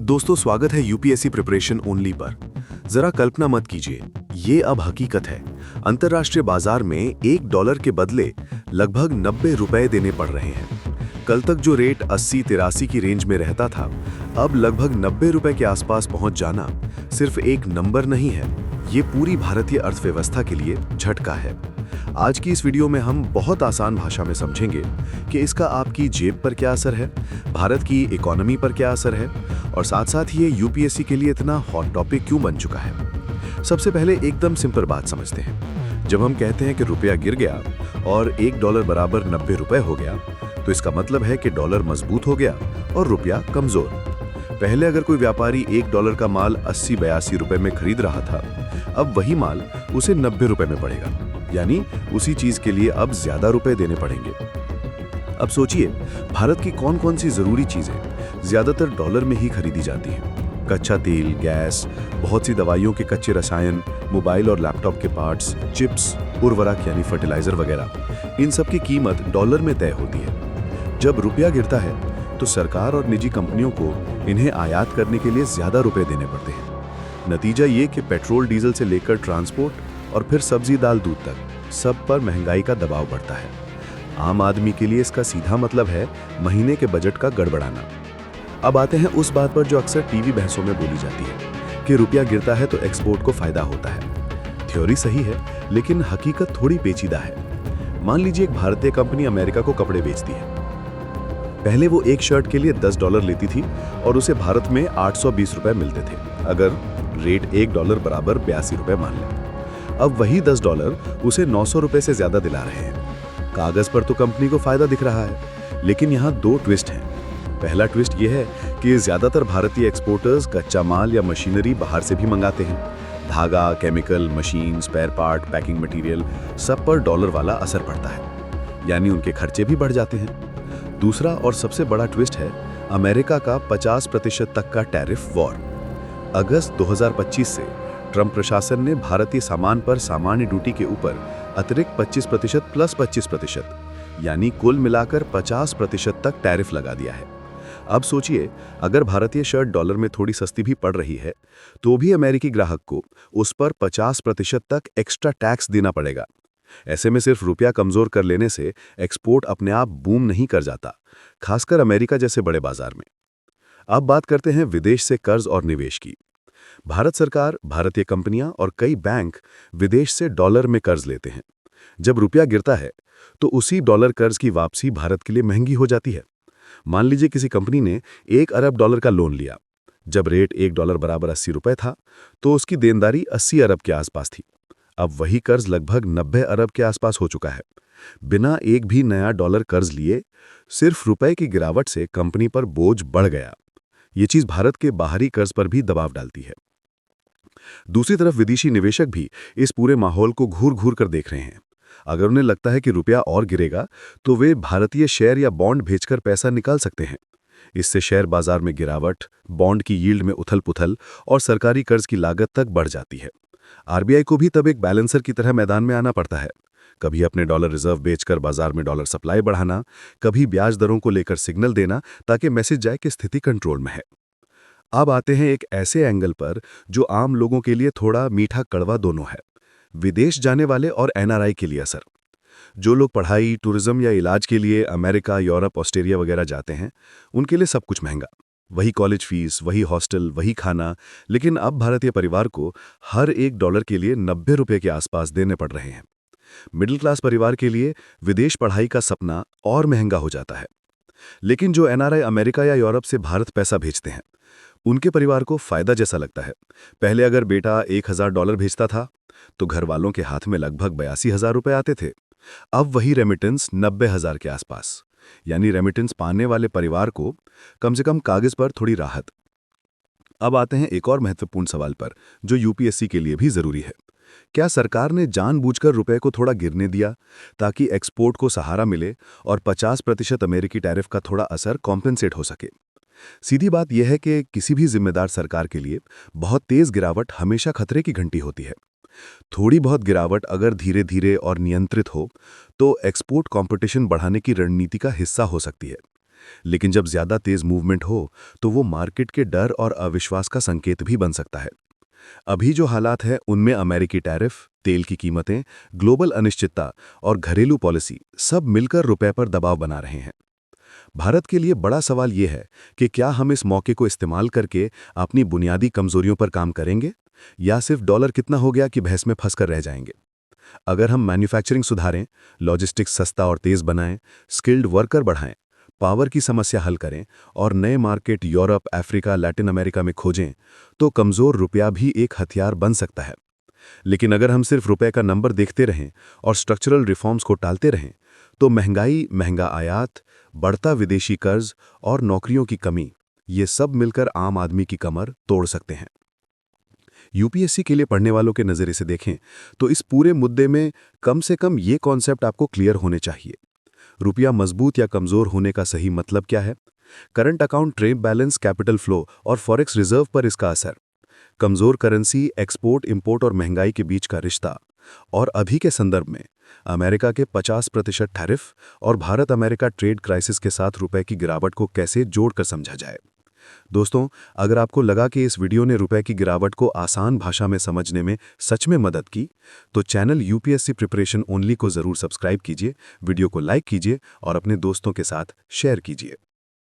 दोस्तों स्वागत है यूपीएससी प्रिपरेशन ओनली पर। जरा कल्पना मत कीजिए, ये अब हकीकत है। अंतर्राष्ट्रीय बाजार में $1 के बदले लगभग 90 रुपए देने पड़ रहे हैं। कल तक जो रेट 80-83 की रेंज में रहता था, अब लगभग 90 रुपए के आसपास पहुंच जाना सिर्फ एक नंबर नहीं है, ये पूरी भारतीय अर्थव्यवस्था के लिए झटका है। आज की इस वीडियो में हम बहुत आसान भाषा में समझेंगे कि इसका आपकी जेब पर क्या असर है, भारत की इकोनॉमी पर क्या असर है और साथ साथ ये यूपीएससी के लिए इतना हॉट टॉपिक क्यों बन चुका है। सबसे पहले एकदम सिंपल बात समझते हैं। जब हम कहते हैं कि रुपया गिर गया और $1 बराबर 90 रुपए हो गया, तो इसका मतलब है कि डॉलर मजबूत हो गया और रुपया कमजोर। पहले अगर कोई व्यापारी $1 का माल 80-82 रुपए में खरीद रहा था, अब वही माल उसे 90 रुपए में पड़ेगा, यानी उसी चीज के लिए अब ज्यादा रुपए देने पड़ेंगे। अब सोचिए, भारत की कौन कौन सी जरूरी चीजें ज्यादातर डॉलर में ही खरीदी जाती हैं। कच्चा तेल, गैस, बहुत सी दवाइयों के कच्चे रसायन, मोबाइल और लैपटॉप के पार्ट्स, चिप्स, उर्वरक यानी फर्टिलाइजर वगैरह, इन सब की कीमत डॉलर में तय होती है। जब रुपया गिरता है तो सरकार और निजी कंपनियों को इन्हें आयात करने के लिए ज्यादा रुपए देने पड़ते हैं। नतीजा ये कि पेट्रोल डीजल से लेकर ट्रांसपोर्ट और फिर सब्जी दाल दूध तक सब पर महंगाई का दबाव बढ़ता है। आम आदमी के लिए इसका सीधा मतलब है महीने के बजट का गड़बड़ाना। अब आते हैं उस बात पर जो अक्सर टीवी बहसों में बोली जाती है कि रुपया गिरता है तो एक्सपोर्ट को फायदा होता है। थ्योरी सही है, लेकिन हकीकत थोड़ी पेचीदा है। मान लीजिए एक भारतीय कंपनी अमेरिका को कपड़े बेचती है। पहले वो एक शर्ट के लिए $10 लेती थी और उसे भारत में 820 रुपए मिलते थे, अगर रेट $1 बराबर 82 रुपए मान लें। अब वही $10 उसे 900 रुपए से ज्यादा दिला रहे हैं। कागज पर तो कंपनी को फायदा दिख रहा है, लेकिन यहाँ दो ट्विस्ट हैं। पहला ट्विस्ट ये है कि ज्यादातर भारतीय एक्सपोर्टर्स कच्चा माल या मशीनरी बाहर से भी मंगाते हैं। धागा, chemical, machine, spare part, packing material, सब पर डॉलर वाला असर पड़ता है, यानी उनके खर्चे भी बढ़ जाते हैं। दूसरा और सबसे बड़ा ट्विस्ट है अमेरिका का 50% तक का टैरिफ वॉर। अगस्त 2025 से ट्रंप प्रशासन ने भारतीय सामान पर सामान्य ड्यूटी के ऊपर अतिरिक्त 25% प्लस 25%, यानी कुल मिलाकर 50% तक टैरिफ लगा दिया है। अब सोचिए, अगर भारतीय शर्ट डॉलर में थोड़ी सस्ती भी पड़ रही है, तो भी अमेरिकी ग्राहक को उस पर 50% तक एक्स्ट्रा टैक्स देना पड़ेगा। ऐसे में सिर्फ रुपया कमजोर कर लेने से एक्सपोर्ट अपने आप बूम नहीं कर जाता, खासकर अमेरिका जैसे बड़े बाजार में। अब बात करते हैं विदेश से कर्ज और निवेश की। भारत सरकार, भारतीय कंपनियां और कई बैंक विदेश से डॉलर में कर्ज लेते हैं। जब रुपया गिरता है तो उसी डॉलर कर्ज की वापसी भारत के लिए महंगी हो जाती है। मान लीजिए किसी कंपनी ने $1 अरब का लोन लिया। जब रेट $1 बराबर 80 रुपए था, तो उसकी देनदारी 80 अरब के आसपास थी। अब वही कर्ज लगभग 90 अरब के आसपास हो चुका है। बिना एक भी नया डॉलर कर्ज लिए सिर्फ रुपए की गिरावट से कंपनी पर बोझ बढ़ गया। ये चीज भारत के बाहरी कर्ज पर भी दबाव डालती है। दूसरी तरफ विदेशी निवेशक भी इस पूरे माहौल को घूर घूर कर देख रहे हैं। अगर उन्हें लगता है कि रुपया और गिरेगा, तो वे भारतीय शेयर या बॉन्ड भेजकर पैसा निकाल सकते हैं। इससे शेयर बाजार में गिरावट, बॉन्ड की यील्ड में उथल पुथल और सरकारी कर्ज की लागत तक बढ़ जाती है। आरबीआई को भी तब एक बैलेंसर की तरह मैदान में आना पड़ता है। कभी अपने डॉलर रिजर्व बेचकर बाजार में डॉलर सप्लाई बढ़ाना, कभी ब्याज दरों को लेकर सिग्नल देना ताकि मैसेज जाए कि स्थिति कंट्रोल में है। अब आते हैं एक ऐसे एंगल पर जो आम लोगों के लिए थोड़ा मीठा कड़वा दोनों है। विदेश जाने वाले और एनआरआई के लिए असर। जो लोग पढ़ाई, टूरिज्म या इलाज के लिए अमेरिका, यूरोप, ऑस्ट्रेलिया वगैरह जाते हैं, उनके लिए सब कुछ महंगा। वही कॉलेज फीस, वही हॉस्टल, वही खाना, लेकिन अब भारतीय परिवार को हर $1 के लिए 90 रुपए के आसपास देने पड़ रहे हैं। मिडिल क्लास परिवार के लिए विदेश पढ़ाई का सपना और महंगा हो जाता है। लेकिन जो एनआरआई अमेरिका या यूरोप से भारत पैसा भेजते हैं, उनके परिवार को फायदा जैसा लगता है। पहले अगर बेटा $1000 भेजता था, तो घर वालों के हाथ में लगभग 82,000 रुपए आते थे। अब वही रेमिटेंस 90,000 के आसपास, यानी रेमिटेंस पाने वाले परिवार को कम से कम कागज पर थोड़ी राहत। अब आते हैं एक और महत्वपूर्ण सवाल पर जो यूपीएससी के लिए भी जरूरी है। क्या सरकार ने जानबूझकर रुपए को थोड़ा गिरने दिया ताकि एक्सपोर्ट को सहारा मिले और 50% अमेरिकी टैरिफ का थोड़ा असर कॉम्पेंसेट हो सके? सीधी बात यह है कि किसी भी जिम्मेदार सरकार के लिए बहुत तेज गिरावट हमेशा खतरे की घंटी होती है। थोड़ी बहुत गिरावट अगर धीरे धीरे और नियंत्रित हो, तो एक्सपोर्ट कंपटीशन बढ़ाने की रणनीति का हिस्सा हो सकती है। लेकिन जब ज्यादा तेज मूवमेंट हो तो वो मार्केट के डर और अविश्वास का संकेत भी बन सकता है। अभी जो हालात है उनमें अमेरिकी टैरिफ, तेल की कीमतें, ग्लोबल अनिश्चितता और घरेलू पॉलिसी सब मिलकर रुपए पर दबाव बना रहे हैं। भारत के लिए बड़ा सवाल ये है कि क्या हम इस मौके को इस्तेमाल करके अपनी बुनियादी कमजोरियों पर काम करेंगे या सिर्फ डॉलर कितना हो गया कि बहस में फंसकर रह जाएंगे। अगर हम मैन्युफैक्चरिंग सुधारें, लॉजिस्टिक्स सस्ता और तेज बनाएं, स्किल्ड वर्कर बढ़ाएं, पावर की समस्या हल करें और नए market Europe, Africa, Latin America में खोजें, तो कमजोर रुपया भी एक हथियार बन सकता है। लेकिन अगर हम सिर्फ रुपए का नंबर देखते रहें और स्ट्रक्चरल रिफॉर्म्स को टालते रहें, तो महंगाई, महंगा आयात, बढ़ता विदेशी कर्ज और नौकरियों की कमी, ये सब मिलकर आम आदमी की कमर तोड़ सकते हैं। यूपीएससी के लिए पढ़ने वालों के नज़रिए से देखें तो इस पूरे मुद्दे में कम से कम ये कॉन्सेप्ट आपको क्लियर होने चाहिए। रुपया मजबूत या कमजोर होने का सही मतलब क्या है? Current account, trade balance, capital flow और फॉरेक्स रिजर्व पर इसका असर, कमजोर करेंसी, एक्सपोर्ट, इंपोर्ट और महंगाई के बीच का रिश्ता, और अभी के संदर्भ में अमेरिका के 50% टैरिफ और भारत अमेरिका ट्रेड क्राइसिस के साथ रुपए की गिरावट को कैसे जोड़कर समझा जाए। दोस्तों, अगर आपको लगा कि इस वीडियो ने रुपए की गिरावट को आसान भाषा में समझने में सच में मदद की, तो चैनल यूपीएससी प्रिपरेशन ओनली को जरूर सब्सक्राइब कीजिए, वीडियो को लाइक कीजिए और अपने दोस्तों के साथ शेयर कीजिए।